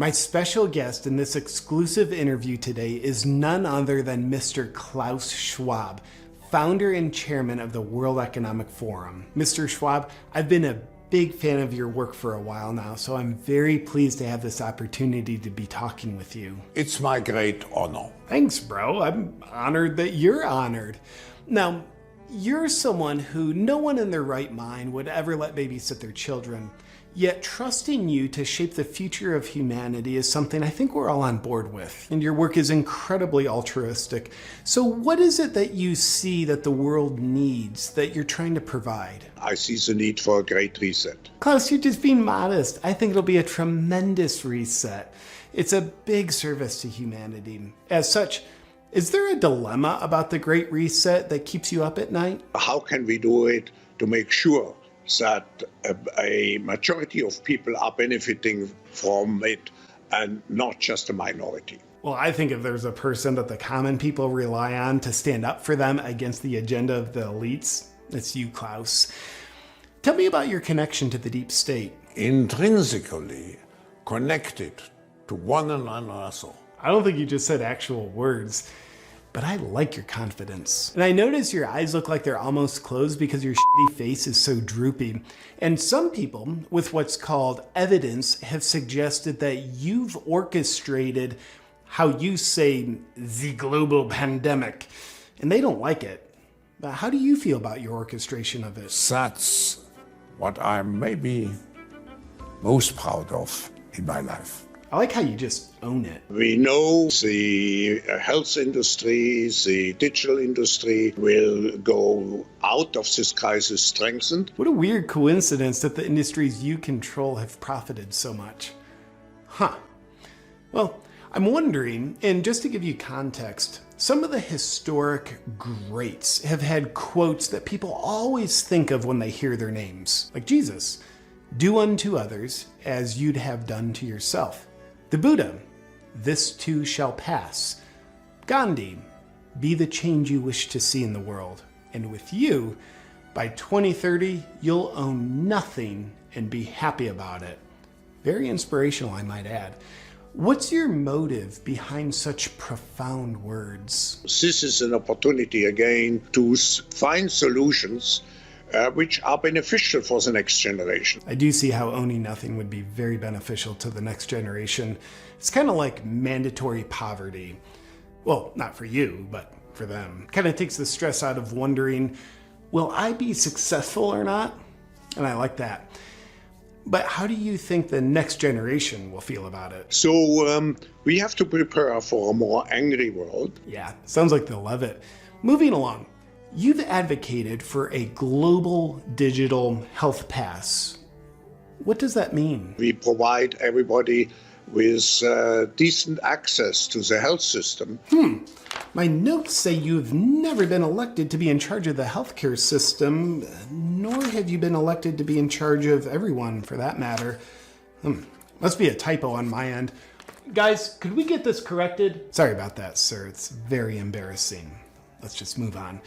My special guest in this exclusive interview today is none other than Mr. Klaus Schwab, founder and chairman of the World Economic Forum. Mr. Schwab, I've been a big fan of your work for a while now, so I'm very pleased to have this opportunity to be talking with you. It's my great honor. Thanks, bro. I'm honored that you're honored. Now, you're someone who no one in their right mind would ever let babysit their children. Yet trusting you to shape the future of humanity is something I think we're all on board with. And your work is incredibly altruistic. So what is it that you see that the world needs that you're trying to provide? I see the need for a great reset. Klaus, you're just being modest. I think it'll be a tremendous reset. It's a big service to humanity. As such, is there a dilemma about the Great Reset that keeps you up at night? How can we do it to make sure that a majority of people are benefiting from it and not just a minority? Well, I think if there's a person that the common people rely on to stand up for them against the agenda of the elites, it's you, Klaus. Tell me about your connection to the deep state. Intrinsically connected to one another. I don't think you just said actual words, but I like your confidence. And I notice your eyes look like they're almost closed because your shitty face is so droopy. And some people with what's called evidence have suggested that you've orchestrated how you say the global pandemic, and they don't like it. But how do you feel about your orchestration of it? That's what I'm maybe most proud of in my life. I like how you just own it. We know the health industry, the digital industry will go out of this crisis strengthened. What a weird coincidence that the industries you control have profited so much. Huh. Well, I'm wondering, and just to give you context, some of the historic greats have had quotes that people always think of when they hear their names, like Jesus. Do unto others as you'd have done to yourself. The Buddha, this too shall pass. Gandhi, be the change you wish to see in the world. And with you, by 2030, you'll own nothing and be happy about it. Very inspirational, I might add. What's your motive behind such profound words? This is an opportunity again to find solutions which are beneficial for the next generation. I do see how owning nothing would be very beneficial to the next generation. It's kind of like mandatory poverty. Well, not for you, but for them. Kind of takes the stress out of wondering, will I be successful or not? And I like that. But how do you think the next generation will feel about it? So we have to prepare for a more angry world. Yeah, sounds like they'll love it. Moving along. You've advocated for a global digital health pass. What does that mean? We provide everybody with decent access to the health system. My notes say you've never been elected to be in charge of the healthcare system, nor have you been elected to be in charge of everyone, for that matter. Must be a typo on my end. Guys, could we get this corrected? Sorry about that, sir. It's very embarrassing. Let's just move on.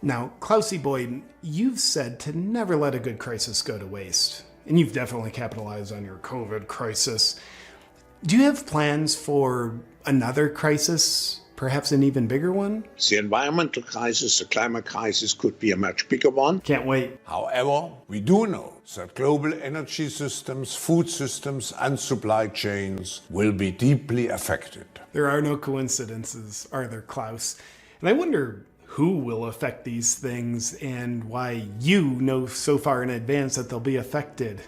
Now, Klausy boy, you've said to never let a good crisis go to waste. And you've definitely capitalized on your COVID crisis. Do you have plans for another crisis? Perhaps an even bigger one? The environmental crisis, the climate crisis could be a much bigger one. Can't wait. However, we do know that global energy systems, food systems, and supply chains will be deeply affected. There are no coincidences, are there, Klaus? And I wonder who will affect these things and why you know so far in advance that they'll be affected.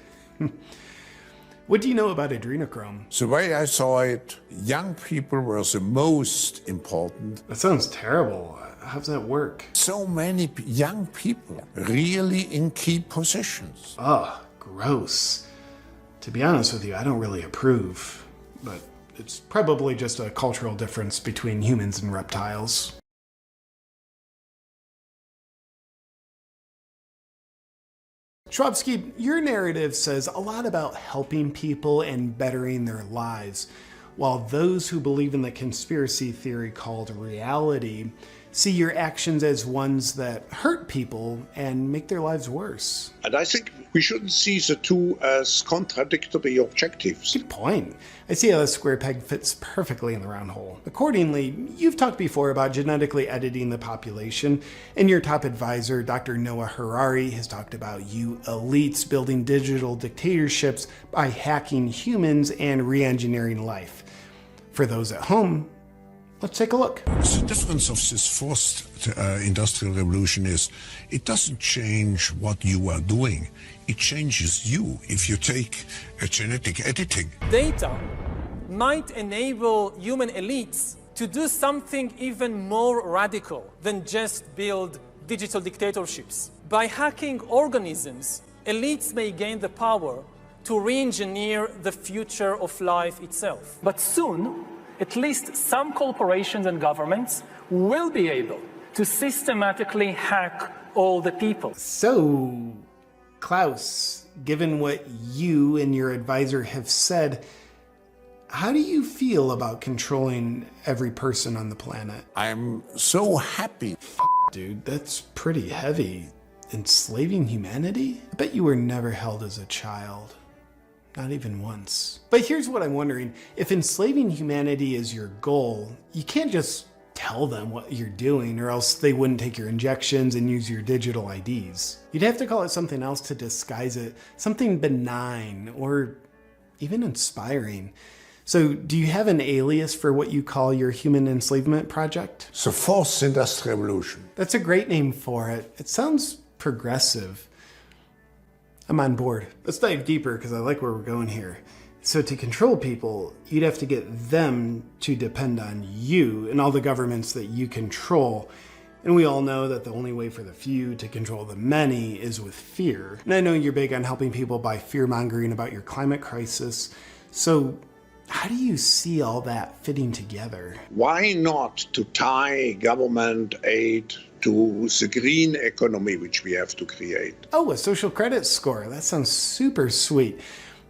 What do you know about adrenochrome? The way I saw it, young people were the most important. That sounds terrible. How's that work? So many young people really in key positions. Ugh, gross. To be honest with you, I don't really approve, but it's probably just a cultural difference between humans and reptiles. Schwabski, your narrative says a lot about helping people and bettering their lives, while those who believe in the conspiracy theory called reality see your actions as ones that hurt people and make their lives worse. And I think we shouldn't see the two as contradictory objectives. Good point. I see how the square peg fits perfectly in the round hole. Accordingly, you've talked before about genetically editing the population, and your top advisor, Dr. Noah Harari, has talked about you elites building digital dictatorships by hacking humans and re-engineering life. For those at home, let's take a look. The difference of this forced industrial revolution is it doesn't change what you are doing. It changes you if you take a genetic editing. Data might enable human elites to do something even more radical than just build digital dictatorships. By hacking organisms, elites may gain the power to re-engineer the future of life itself. But soon, at least some corporations and governments will be able to systematically hack all the people. So, Klaus, given what you and your advisor have said, how do you feel about controlling every person on the planet? I'm so happy. Dude, that's pretty heavy. Enslaving humanity? I bet you were never held as a child. Not even once. But here's what I'm wondering. If enslaving humanity is your goal, you can't just tell them what you're doing, or else they wouldn't take your injections and use your digital IDs. You'd have to call it something else to disguise it, something benign or even inspiring. So do you have an alias for what you call your human enslavement project? The fourth industrial revolution. That's a great name for it. It sounds progressive. I'm on board. Let's dive deeper because I like where we're going here. So to control people, you'd have to get them to depend on you and all the governments that you control. And we all know that the only way for the few to control the many is with fear. And I know you're big on helping people by fear-mongering about your climate crisis. So how do you see all that fitting together? Why not to tie government aid to the green economy which we have to create? Oh, a social credit score. That sounds super sweet.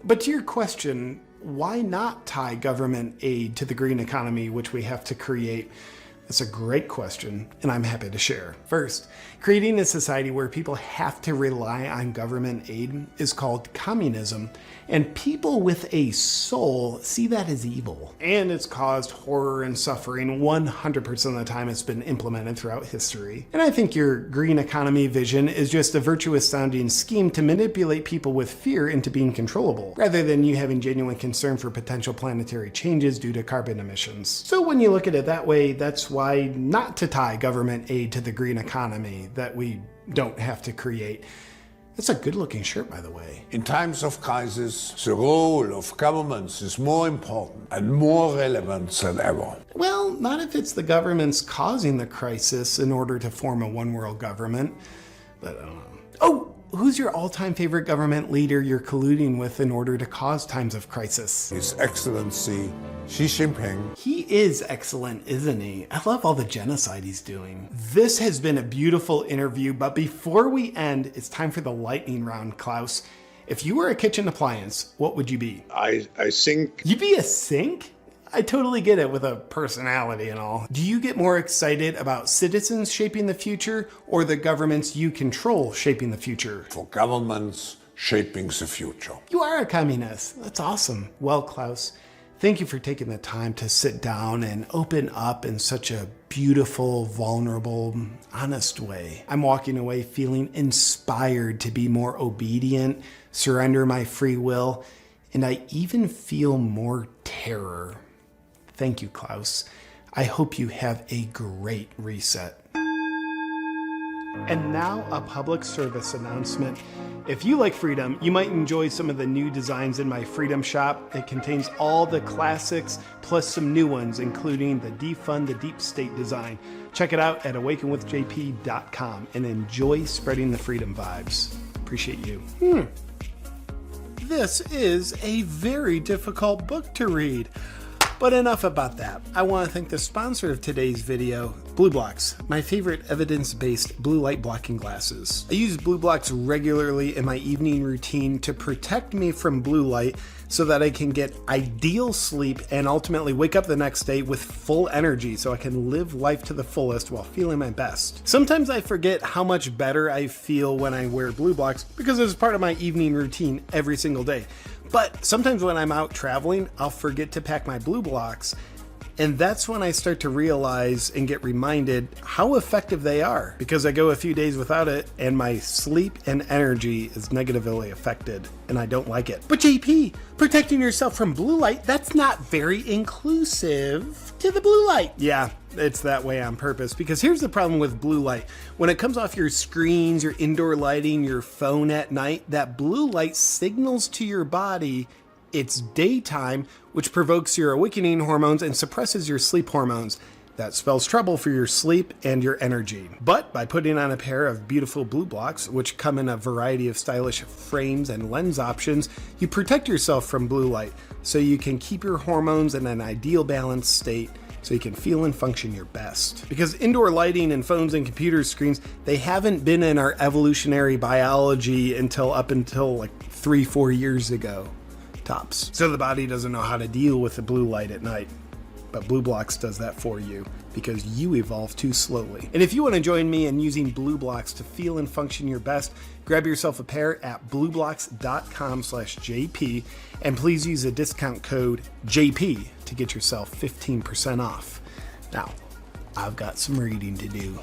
But to your question, why not tie government aid to the green economy which we have to create? That's a great question, and I'm happy to share. First, creating a society where people have to rely on government aid is called communism, and people with a soul see that as evil. And it's caused horror and suffering 100% of the time it's been implemented throughout history. And I think your green economy vision is just a virtuous sounding scheme to manipulate people with fear into being controllable, rather than you having genuine concern for potential planetary changes due to carbon emissions. So when you look at it that way, that's why not to tie government aid to the green economy that we don't have to create. That's a good looking shirt, by the way. In times of crisis, the role of governments is more important and more relevant than ever. Well, not if it's the governments causing the crisis in order to form a one world government. But I don't know. Oh, who's your all-time favorite government leader you're colluding with in order to cause times of crisis? His Excellency Xi Jinping. He is excellent, isn't he? I love all the genocide he's doing. This has been a beautiful interview, but before we end, it's time for the lightning round, Klaus. If you were a kitchen appliance, what would you be? I think You'd be a sink? I totally get it with a personality and all. Do you get more excited about citizens shaping the future or the governments you control shaping the future? For governments shaping the future. You are a communist. That's awesome. Well, Klaus, thank you for taking the time to sit down and open up in such a beautiful, vulnerable, honest way. I'm walking away feeling inspired to be more obedient, surrender my free will, and I even feel more terror. Thank you, Klaus. I hope you have a great reset. And now a public service announcement. If you like freedom, you might enjoy some of the new designs in my Freedom Shop. It contains all the classics, plus some new ones, including the Defund the Deep State design. Check it out at awakenwithjp.com and enjoy spreading the freedom vibes. Appreciate you. This is a very difficult book to read. But enough about that. I want to thank the sponsor of today's video, Blue blocks, my favorite evidence-based blue light blocking glasses. I use blue blocks regularly in my evening routine to protect me from blue light so that I can get ideal sleep and ultimately wake up the next day with full energy so I can live life to the fullest while feeling my best. Sometimes I forget how much better I feel when I wear blue blocks because it's part of my evening routine every single day. But sometimes when I'm out traveling, I'll forget to pack my blue blocks. And that's when I start to realize and get reminded how effective they are, because I go a few days without it and my sleep and energy is negatively affected and I don't like it. But JP, protecting yourself from blue light, that's not very inclusive to the blue light. Yeah, it's that way on purpose, because here's the problem with blue light. When it comes off your screens, your indoor lighting, your phone at night, that blue light signals to your body it's daytime, which provokes your awakening hormones and suppresses your sleep hormones. That spells trouble for your sleep and your energy. But by putting on a pair of beautiful blue blocks, which come in a variety of stylish frames and lens options, you protect yourself from blue light so you can keep your hormones in an ideal balanced state so you can feel and function your best. Because indoor lighting and phones and computer screens, they haven't been in our evolutionary biology until like 3-4 years ago. Tops. So the body doesn't know how to deal with the blue light at night. But Blue Blocks does that for you because you evolve too slowly. And if you want to join me in using Blue Blocks to feel and function your best, grab yourself a pair at blueblocks.com/JP and please use the discount code JP to get yourself 15% off. Now, I've got some reading to do.